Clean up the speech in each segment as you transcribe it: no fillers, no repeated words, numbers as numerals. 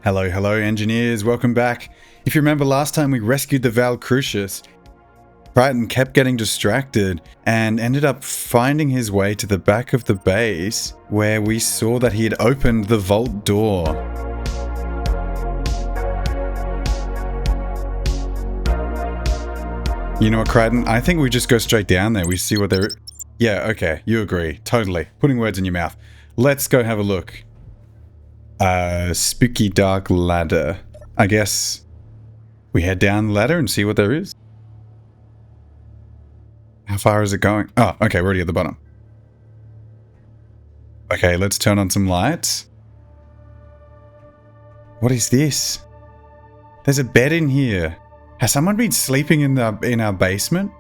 Hello, engineers, welcome back. If you remember last time we rescued the Valle Crucis, Crichton kept getting distracted and ended up finding his way to the back of the base where we saw that he had opened the vault door. You know what, Crichton? I think we just go straight down there. We see what they're... Yeah, okay, you agree. Totally. Putting words in your mouth. Let's go have a look. Spooky dark ladder. I guess we head down the ladder and see what there is. How far is it going? Oh, okay, we're already at the bottom. Okay, let's turn on some lights. What is this? There's a bed in here. Has someone been sleeping in our basement?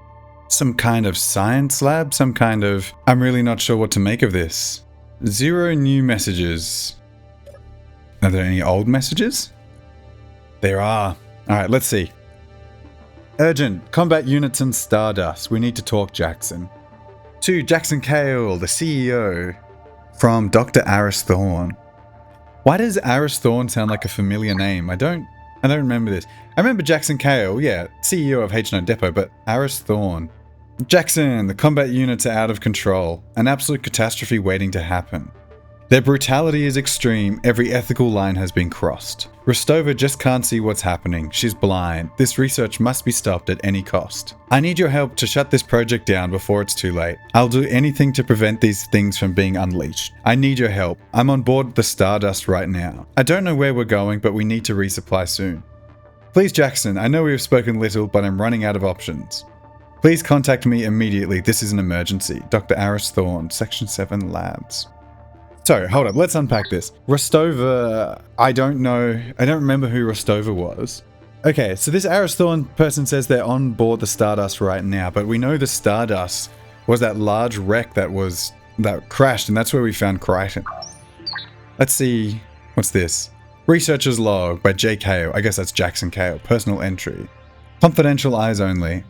Some kind of science lab? Some kind of... I'm really not sure what to make of this. 0 new messages. Are there any old messages? There are. Alright, let's see. Urgent. Combat units and Stardust. We need to talk, Jackson. To Jackson Kale, the CEO. From Dr. Aris Thorne. Why does Aris Thorne sound like a familiar name? I don't remember this. I remember Jackson Kale, yeah, CEO of H9 Depot, but Aris Thorne. Jackson, the combat units are out of control. An absolute catastrophe waiting to happen. Their brutality is extreme. Every ethical line has been crossed. Rostova just can't see what's happening. She's blind. This research must be stopped at any cost. I need your help to shut this project down before it's too late. I'll do anything to prevent these things from being unleashed. I need your help. I'm on board the Stardust right now. I don't know where we're going, but we need to resupply soon. Please, Jackson, I know we have spoken little, but I'm running out of options. Please contact me immediately. This is an emergency. Dr. Aris Thorne, Section 7 Labs. So, hold up, let's unpack this. Rostova, I don't know. I don't remember who Rostova was. Okay, so this Aris Thorne person says they're on board the Stardust right now, but we know the Stardust was that large wreck that crashed, and that's where we found Crichton. Let's see, what's this? Researcher's log by J. Kale. I guess that's Jackson Kale. Personal entry. Confidential eyes only.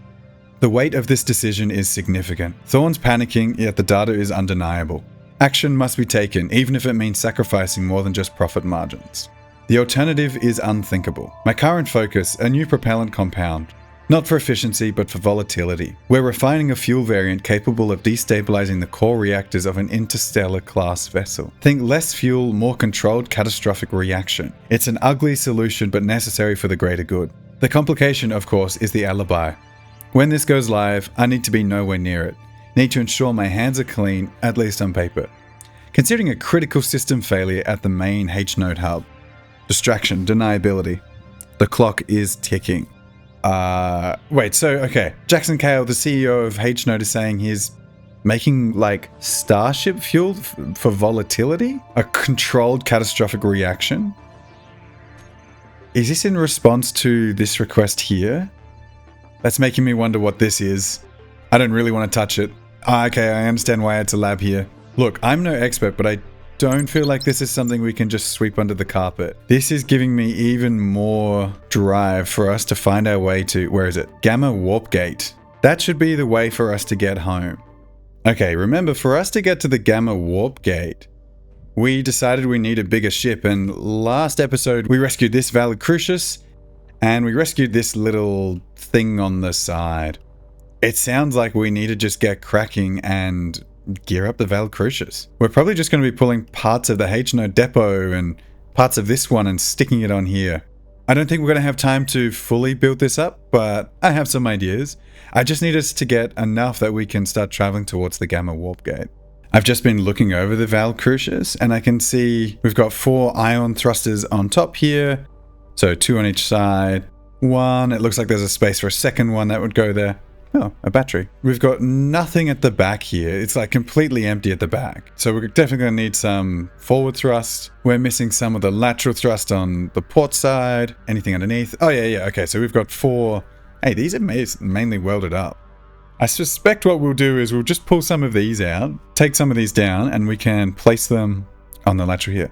The weight of this decision is significant. Thorne's panicking, yet the data is undeniable. Action must be taken, even if it means sacrificing more than just profit margins. The alternative is unthinkable. My current focus, a new propellant compound. Not for efficiency, but for volatility. We're refining a fuel variant capable of destabilizing the core reactors of an interstellar class vessel. Think less fuel, more controlled catastrophic reaction. It's an ugly solution, but necessary for the greater good. The complication, of course, is the alibi. When this goes live, I need to be nowhere near it. Need to ensure my hands are clean, at least on paper. Considering a critical system failure at the main H-node hub. Distraction, deniability. The clock is ticking. Okay. Jackson Kale, the CEO of H-node, is saying he's making, like, starship fuel for volatility? A controlled catastrophic reaction? Is this in response to this request here? That's making me wonder what this is. I don't really want to touch it. Okay, I understand why it's a lab here. Look, I'm no expert, but I don't feel like this is something we can just sweep under the carpet. This is giving me even more drive for us to find our way to, where is it? Gamma Warp Gate. That should be the way for us to get home. Okay, remember, for us to get to the Gamma Warp Gate, we decided we need a bigger ship, and last episode we rescued this Valle Crucis, and we rescued this little thing on the side. It sounds like we need to just get cracking and gear up the Valle Crucis. We're probably just going to be pulling parts of the H-node depot and parts of this one and sticking it on here. I don't think we're going to have time to fully build this up, but I have some ideas. I just need us to get enough that we can start traveling towards the Gamma Warp Gate. I've just been looking over the Valle Crucis and I can see we've got 4 ion thrusters on top here. So 2 on each side. 1, it looks like there's a space for a second one that would go there. Oh, a battery. We've got nothing at the back here. It's like completely empty at the back. So we're definitely going to need some forward thrust. We're missing some of the lateral thrust on the port side. Anything underneath? Oh, yeah. Okay, so we've got 4. Hey, these are mainly welded up. I suspect what we'll do is we'll just pull some of these out, take some of these down, and we can place them on the lateral here.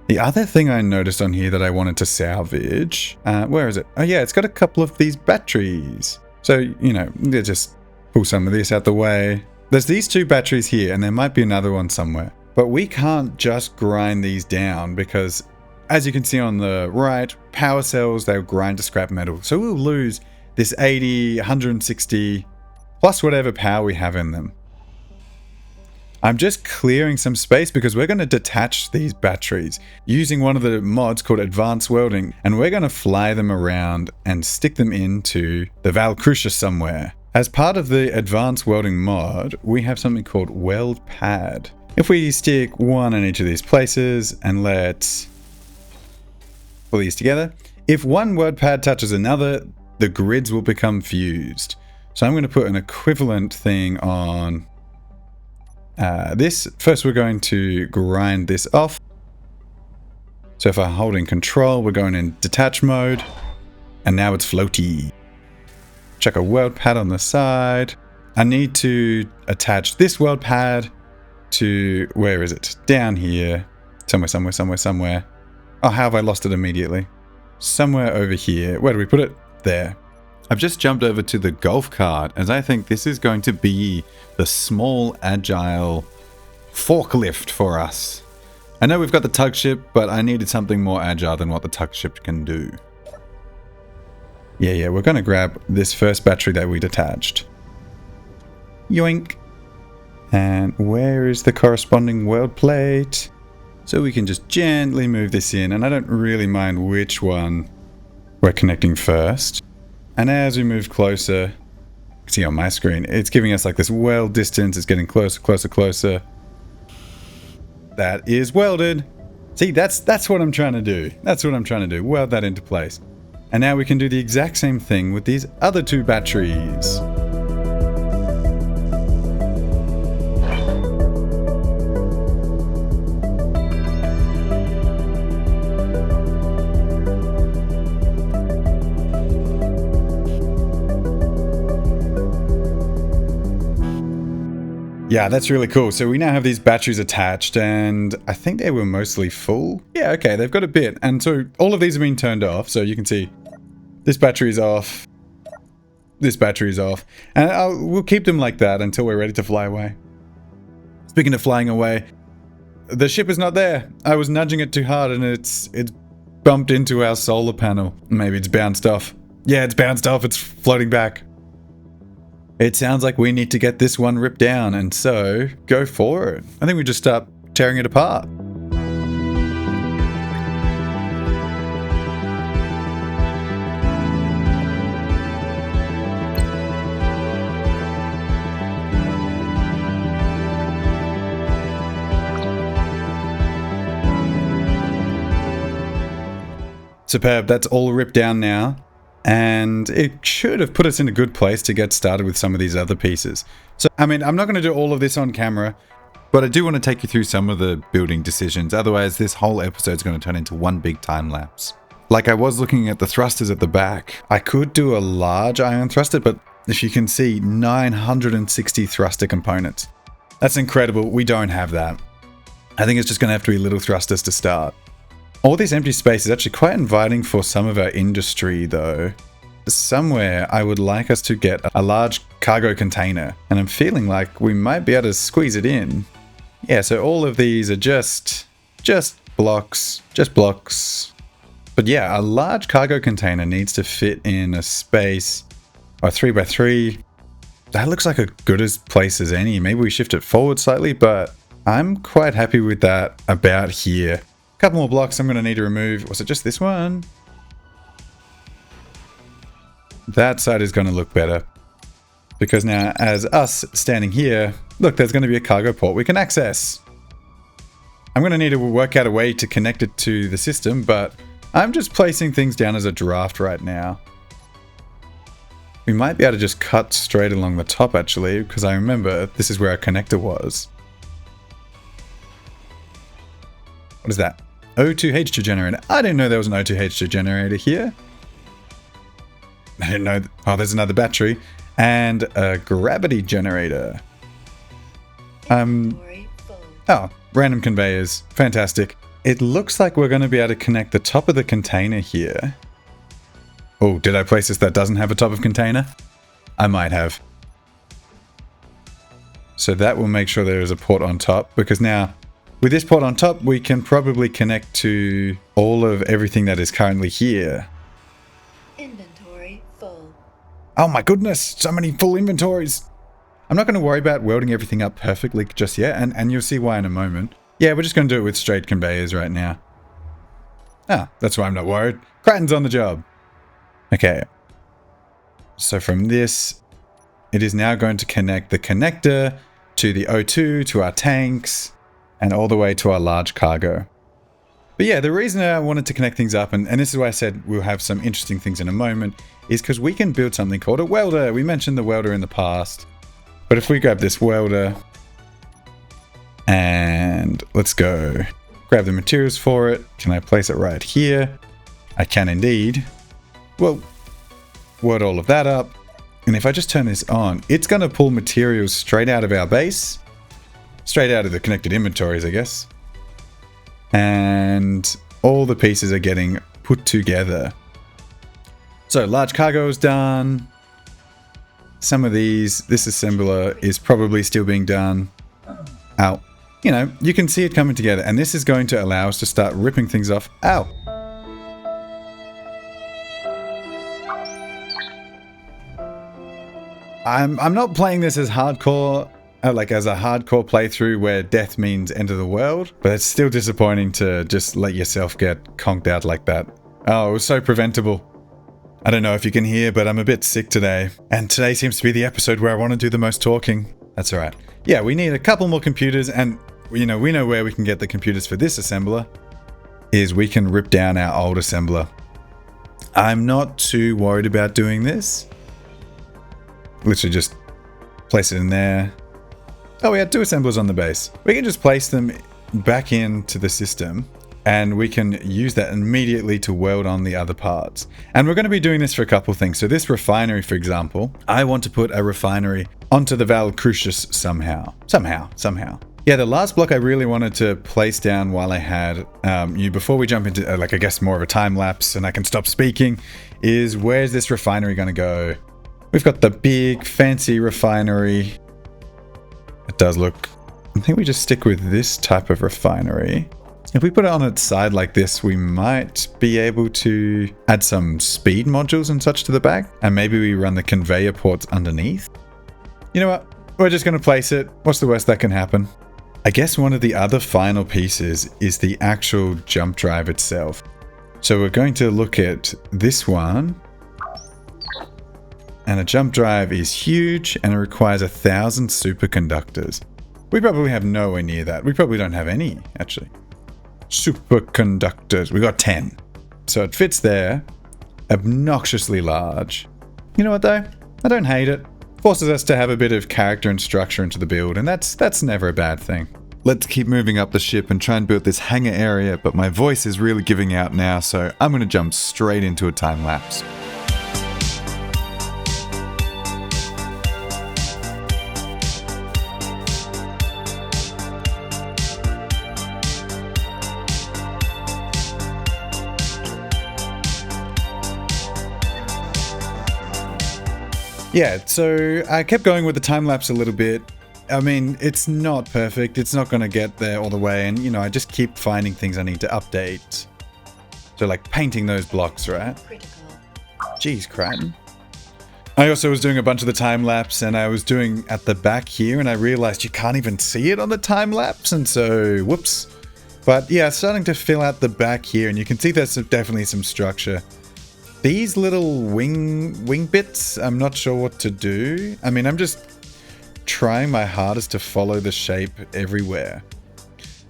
The other thing I noticed on here that I wanted to salvage, where is it? Oh yeah, it's got a couple of these batteries. So, you know, just pull some of this out the way. There's these 2 batteries here, and there might be another one somewhere. But we can't just grind these down because as you can see on the right, power cells, they'll grind to scrap metal. So we'll lose this 80, 160, plus whatever power we have in them. I'm just clearing some space because we're going to detach these batteries using one of the mods called advanced welding, and we're going to fly them around and stick them into the Valle Crucis somewhere. As part of the advanced welding mod, we have something called weld pad. If we stick one in each of these places and let's pull these together, if one weld pad touches another, the grids will become fused. So I'm going to put an equivalent thing on this. First, we're going to grind this off. So if I'm holding control, we're going in detach mode, and now it's floaty. Check a weld pad on the side. I need to attach this weld pad to, where is it? Down here. Somewhere. Oh, how have I lost it immediately? Somewhere over here. Where do we put it? There. I've just jumped over to the golf cart, as I think this is going to be the small, agile forklift for us. I know we've got the tug ship, but I needed something more agile than what the tug ship can do. Yeah, we're going to grab this first battery that we detached. Yoink! And where is the corresponding weld plate? So we can just gently move this in, and I don't really mind which one we're connecting first. And as we move closer, you can see on my screen, it's giving us like this weld distance. It's getting closer. That is welded. See, that's what I'm trying to do. Weld that into place. And now we can do the exact same thing with these other two batteries. Yeah, that's really cool. So we now have these batteries attached, and I think they were mostly full. Yeah, okay, they've got a bit. And so all of these have been turned off. So you can see this battery's off. This battery's off. And we'll keep them like that until we're ready to fly away. Speaking of flying away, the ship is not there. I was nudging it too hard and it's bumped into our solar panel. Maybe it's bounced off. Yeah, it's bounced off. It's floating back. It sounds like we need to get this one ripped down, and so go for it. I think we just start tearing it apart. Superb, that's all ripped down now. And it should have put us in a good place to get started with some of these other pieces. So, I mean, I'm not going to do all of this on camera, but I do want to take you through some of the building decisions. Otherwise, this whole episode is going to turn into one big time lapse. Like, I was looking at the thrusters at the back. I could do a large iron thruster, but if you can see, 960 thruster components. That's incredible. We don't have that. I think it's just going to have to be little thrusters to start. All this empty space is actually quite inviting for some of our industry, though. Somewhere I would like us to get a large cargo container, and I'm feeling like we might be able to squeeze it in. Yeah, so all of these are just blocks. But yeah, a large cargo container needs to fit in a space, or 3x3. That looks like a good as place as any. Maybe we shift it forward slightly, but I'm quite happy with that about here. A couple more blocks I'm going to need to remove. Was it just this one? That side is going to look better. Because now, as us standing here, look, there's going to be a cargo port we can access. I'm going to need to work out a way to connect it to the system, but I'm just placing things down as a draft right now. We might be able to just cut straight along the top, actually, because I remember this is where our connector was. What is that? O2H2 generator. I didn't know there was an O2H2 generator here. I didn't know. Oh, there's another battery. And a gravity generator. Oh, random conveyors. Fantastic. It looks like we're going to be able to connect the top of the container here. Oh, did I place this that doesn't have a top of container? I might have. So that will make sure there is a port on top, because now With this port on top, we can probably connect to all of everything that is currently here. Inventory full. Oh my goodness, so many full inventories. I'm not going to worry about welding everything up perfectly just yet, and you'll see why in a moment. Yeah, we're just going to do it with straight conveyors right now. Ah, that's why I'm not worried. Cratton's on the job. Okay. So from this, it is now going to connect the connector to the O2, to our tanks, and all the way to our large cargo. But yeah, the reason I wanted to connect things up, and this is why I said we'll have some interesting things in a moment, is because we can build something called a welder. We mentioned the welder in the past. But if we grab this welder, and let's go. Grab the materials for it. Can I place it right here? I can indeed. Well, weld all of that up. And if I just turn this on, it's going to pull materials straight out of our base. Straight out of the connected inventories, I guess. And all the pieces are getting put together. So large cargo is done. Some of these, this assembler is probably still being done. Ow. You know, you can see it coming together. And this is going to allow us to start ripping things off. Ow. I'm not playing this as hardcore, like as a hardcore playthrough where death means end of the world, but it's still disappointing to just let yourself get conked out like that. Oh, it was so preventable. I don't know if you can hear, but I'm a bit sick today. And today seems to be the episode where I want to do the most talking. That's alright. Yeah, we need a couple more computers, and you know, we know where we can get the computers for this assembler, is we can rip down our old assembler. I'm not too worried about doing this. Literally just place it in there. Oh, we had two assemblers on the base. We can just place them back into the system, and we can use that immediately to weld on the other parts. And we're going to be doing this for a couple of things. So this refinery, for example, I want to put a refinery onto the Valle Crucis somehow. Somehow. Yeah, the last block I really wanted to place down while I had you, before we jump into, like, I guess more of a time lapse and I can stop speaking, is where's this refinery going to go? We've got the big fancy refinery. It does look, I think we just stick with this type of refinery. If we put it on its side like this, we might be able to add some speed modules and such to the back. And maybe we run the conveyor ports underneath. You know what? We're just going to place it. What's the worst that can happen? I guess one of the other final pieces is the actual jump drive itself. So we're going to look at this one. And a jump drive is huge and it requires 1,000 superconductors. We probably have nowhere near that. We probably don't have any, actually. Superconductors. We got 10. So it fits there. Obnoxiously large. You know what though? I don't hate it. Forces us to have a bit of character and structure into the build, and that's never a bad thing. Let's keep moving up the ship and try and build this hangar area, but my voice is really giving out now, so I'm going to jump straight into a time lapse. Yeah, so I kept going with the time-lapse a little bit. I mean, it's not perfect. It's not going to get there all the way. And, you know, I just keep finding things I need to update. So, like, painting those blocks, right? Critical. Jeez, Cratton. I also was doing a bunch of the time-lapse, and I was doing at the back here, and I realized you can't even see it on the time-lapse, and so, whoops. But, yeah, starting to fill out the back here, and you can see there's definitely some structure. These little wing bits, I'm not sure what to do. I mean, I'm just trying my hardest to follow the shape everywhere.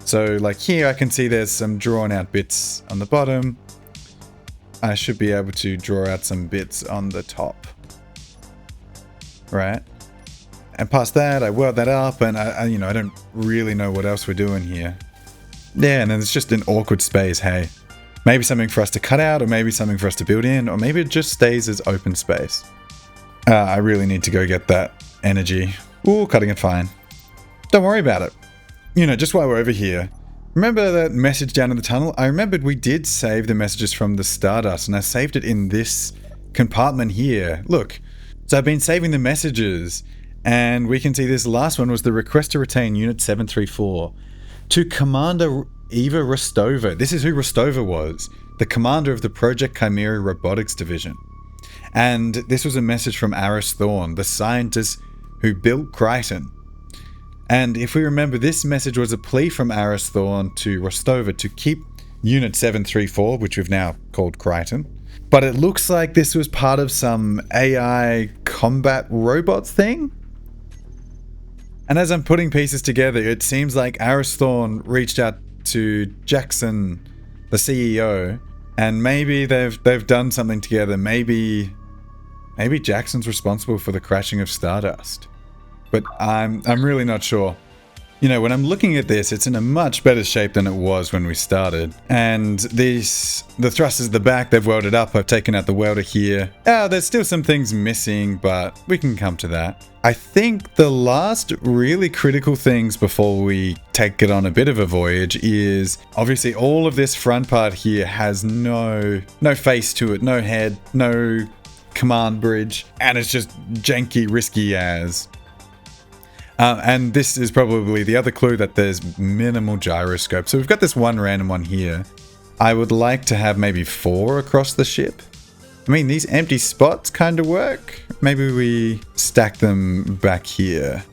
So like here, I can see there's some drawn out bits on the bottom. I should be able to draw out some bits on the top. Right? And past that, I weld that up, and I don't really know what else we're doing here. Yeah, and then it's just an awkward space, hey. Maybe something for us to cut out, or maybe something for us to build in, or maybe it just stays as open space. I really need to go get that energy. Ooh, cutting it fine. Don't worry about it. You know, just while we're over here, remember that message down in the tunnel? I remembered we did save the messages from the Stardust, and I saved it in this compartment here. Look, so I've been saving the messages, and we can see this last one was the request to retain Unit 734. To Commander Eva Rostova. This is who Rostova was, the commander of the Project Chimera Robotics Division. And this was a message from Aris Thorn, the scientist who built Crichton. And if we remember, this message was a plea from Aris Thorn to Rostova to keep Unit 734, which we've now called Crichton. But it looks like this was part of some AI combat robots thing. And as I'm putting pieces together, it seems like Aris Thorn reached out to Jackson, the CEO, and maybe they've done something together. Maybe Jackson's responsible for the crashing of Stardust. But I'm really not sure. You know, when I'm looking at this, it's in a much better shape than it was when we started. And the thrusters at the back, they've welded up. I've taken out the welder here. There's still some things missing, but we can come to that. I think the last really critical things before we take it on a bit of a voyage is obviously all of this front part here has no face to it, no head, no command bridge, and it's just janky, risky as. And this is probably the other clue that there's minimal gyroscope. So we've got this one random one here. I would like to have maybe 4 across the ship. I mean, these empty spots kind of work. Maybe we stack them back here.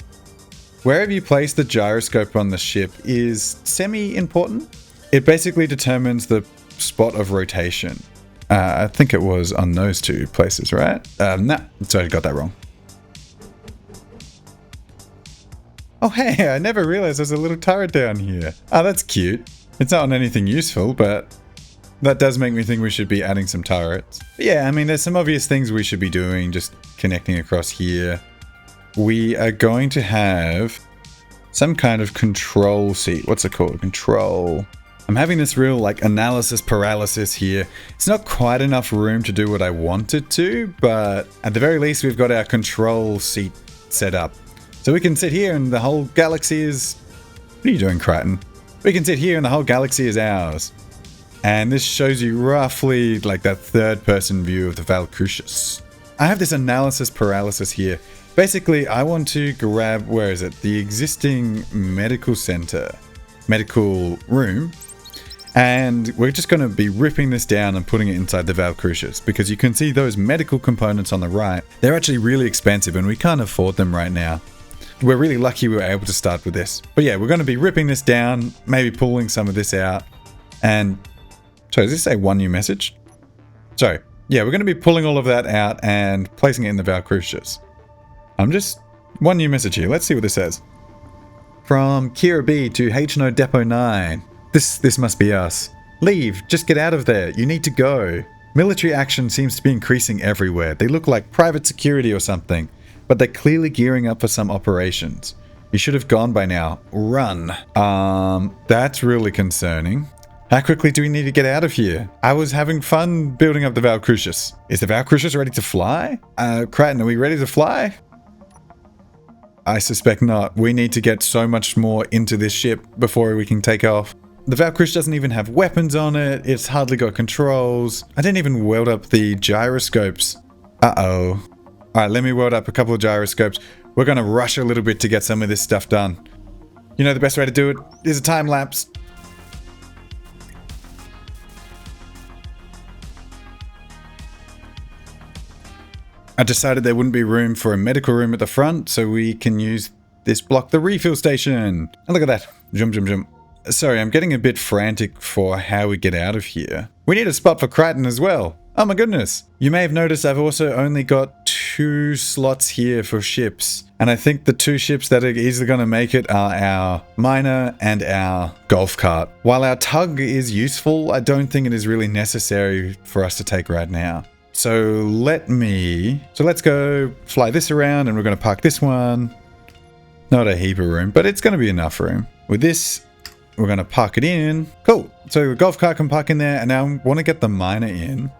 Wherever you place the gyroscope on the ship is semi-important. It basically determines the spot of rotation. I think it was on those 2 places, right? Nah, sorry, I got that wrong. Oh hey, I never realized there's a little turret down here. Oh, that's cute. It's not on anything useful, but that does make me think we should be adding some turrets. But yeah, I mean, there's some obvious things we should be doing, just connecting across here. We are going to have some kind of control seat. What's it called? Control. I'm having this real analysis paralysis here. It's not quite enough room to do what I wanted to, but at the very least, we've got our control seat set up. So we can sit here and the whole galaxy is... What are you doing, Crichton? We can sit here and the whole galaxy is ours. And this shows you roughly that third-person view of the Valle Crucis. I have this analysis paralysis here. Basically, I want to grab, where is it? The existing medical center, medical room. And we're just going to be ripping this down and putting it inside the Valle Crucis. Because you can see those medical components on the right. They're actually really expensive and we can't afford them right now. We're really lucky we were able to start with this. But yeah, we're going to be ripping this down, maybe pulling some of this out. And, sorry, does this say 1 new message? Sorry. Yeah, we're going to be pulling all of that out and placing it in the Valle Crucis. I'm just... 1 new message here. Let's see what this says. From Kira B to H-Node Depot 9. This must be us. Leave. Just get out of there. You need to go. Military action seems to be increasing everywhere. They look like private security or something. But they're clearly gearing up for some operations. You should have gone by now. Run. That's really concerning. How quickly do we need to get out of here? I was having fun building up the Valle Crucis. Is the Valle Crucis ready to fly? Crichton, are we ready to fly? I suspect not. We need to get so much more into this ship before we can take off. The Valle Crucis doesn't even have weapons on it. It's hardly got controls. I didn't even weld up the gyroscopes. Uh-oh. Alright, let me weld up a couple of gyroscopes. We're going to rush a little bit to get some of this stuff done. You know the best way to do it is a time-lapse. I decided there wouldn't be room for a medical room at the front, so we can use this block, the refill station. And look at that. Jump, jump, jump. Sorry, I'm getting a bit frantic for how we get out of here. We need a spot for Crichton as well. Oh my goodness. You may have noticed I've also only got 2 slots here for ships. And I think the 2 ships that are easily going to make it are our miner and our golf cart. While our tug is useful, I don't think it is really necessary for us to take right now. So let's go fly this around and we're going to park this one. Not a heap of room, but it's going to be enough room. With this, we're going to park it in. Cool. So the golf cart can park in there and now I want to get the miner in.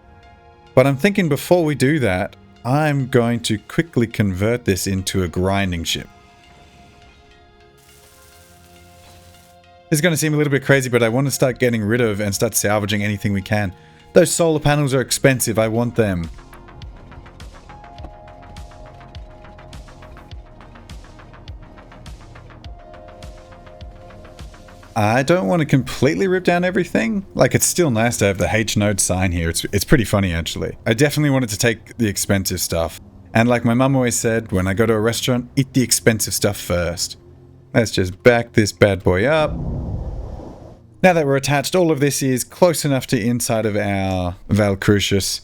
But I'm thinking before we do that, I'm going to quickly convert this into a grinding ship. This is going to seem a little bit crazy, but I want to start getting rid of and start salvaging anything we can. Those solar panels are expensive. I want them. I don't want to completely rip down everything. Like, it's still nice to have the H node sign here. It's pretty funny, actually. I definitely wanted to take the expensive stuff. And like my mum always said, when I go to a restaurant, eat the expensive stuff first. Let's just back this bad boy up. Now that we're attached, all of this is close enough to inside of our Valle Crucis.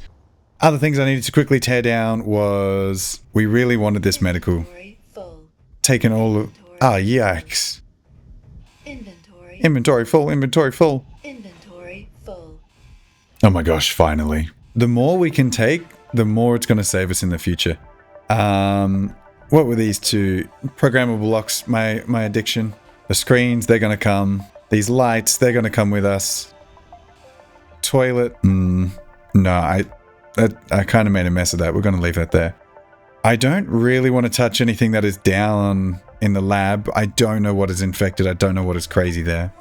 Other things I needed to quickly tear down was we really wanted this medical. Inventory full. Taking all of... Ah, yikes. Inventory full. Inventory full. Inventory full. Oh my gosh, finally. The more we can take, the more it's going to save us in the future. What were these two? Programmable locks, my addiction. The screens, they're going to come. These lights, they're going to come with us. Toilet, no, I kind of made a mess of that. We're going to leave that there. I don't really want to touch anything that is down in the lab. I don't know what is infected. I don't know what is crazy there.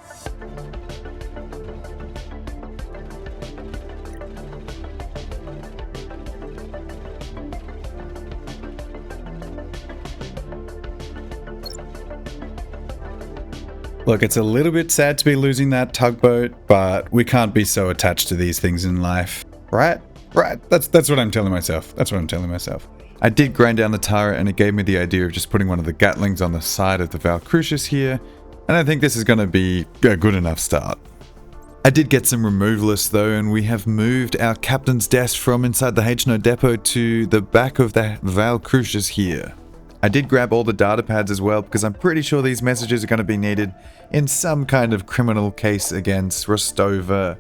Look, it's a little bit sad to be losing that tugboat, but we can't be so attached to these things in life. Right? Right. That's what I'm telling myself. That's what I'm telling myself. I did grind down the turret and it gave me the idea of just putting one of the Gatlings on the side of the Valle Crucis here. And I think this is going to be a good enough start. I did get some removalists though, and we have moved our captain's desk from inside the H-node depot to the back of the Valle Crucis here. I did grab all the data pads as well because I'm pretty sure these messages are going to be needed in some kind of criminal case against Rostova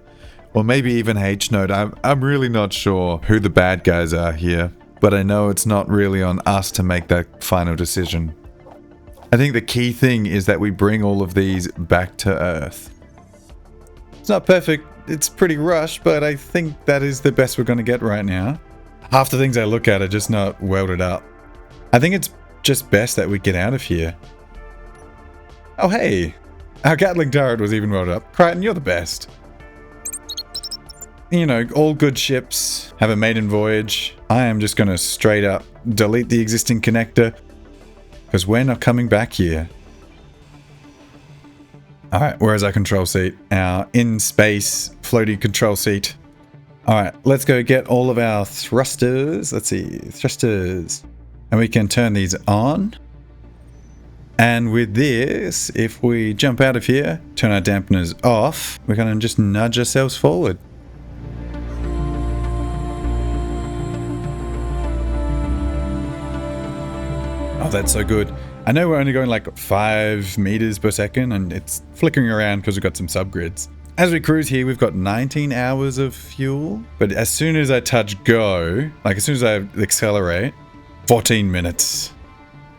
or maybe even H-node. I'm really not sure who the bad guys are here, but I know it's not really on us to make that final decision. I think the key thing is that we bring all of these back to Earth. It's not perfect, it's pretty rushed, but I think that is the best we're going to get right now. Half the things I look at are just not welded up. I think it's just best that we get out of here. Oh hey, our Gatling turret was even welded up. Crichton, you're the best. You know, all good ships have a maiden voyage. I am just going to straight up delete the existing connector because we're not coming back here. Alright, where's our control seat? Our in-space floaty control seat. Alright, let's go get all of our thrusters. Let's see, thrusters. And we can turn these on. And with this, if we jump out of here, turn our dampeners off, we're going to just nudge ourselves forward. Oh, that's so good. I know we're only going like 5 meters per second and it's flickering around because we've got some subgrids. As we cruise here, we've got 19 hours of fuel. But as soon as I touch go, like as soon as I accelerate, 14 minutes.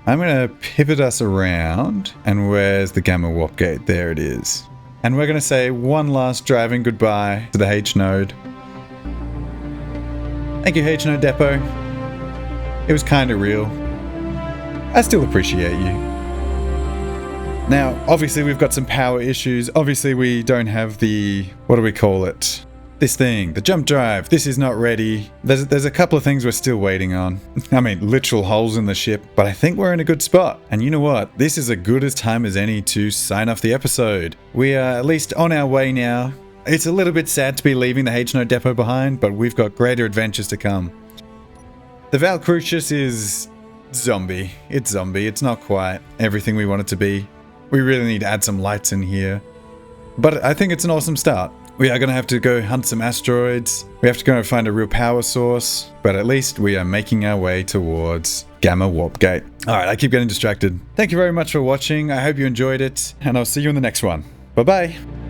I'm going to pivot us around. And where's the gamma warp gate? There it is. And we're going to say one last driving goodbye to the H-node. Thank you, H-node depot. It was kind of real. I still appreciate you. Now, obviously we've got some power issues. Obviously we don't have the, what do we call it? This thing, the jump drive. This is not ready. There's a couple of things we're still waiting on. I mean, literal holes in the ship, but I think we're in a good spot. And you know what? This is as good a time as any to sign off the episode. We are at least on our way now. It's a little bit sad to be leaving the H-node depot behind, but we've got greater adventures to come. The Valle Crucis is zombie. It's zombie. It's not quite everything we want it to be. We really need to add some lights in here. But I think it's an awesome start. We are going to have to go hunt some asteroids. We have to go and find a real power source. But at least we are making our way towards Gamma Warp Gate. Alright, I keep getting distracted. Thank you very much for watching. I hope you enjoyed it. And I'll see you in the next one. Bye-bye.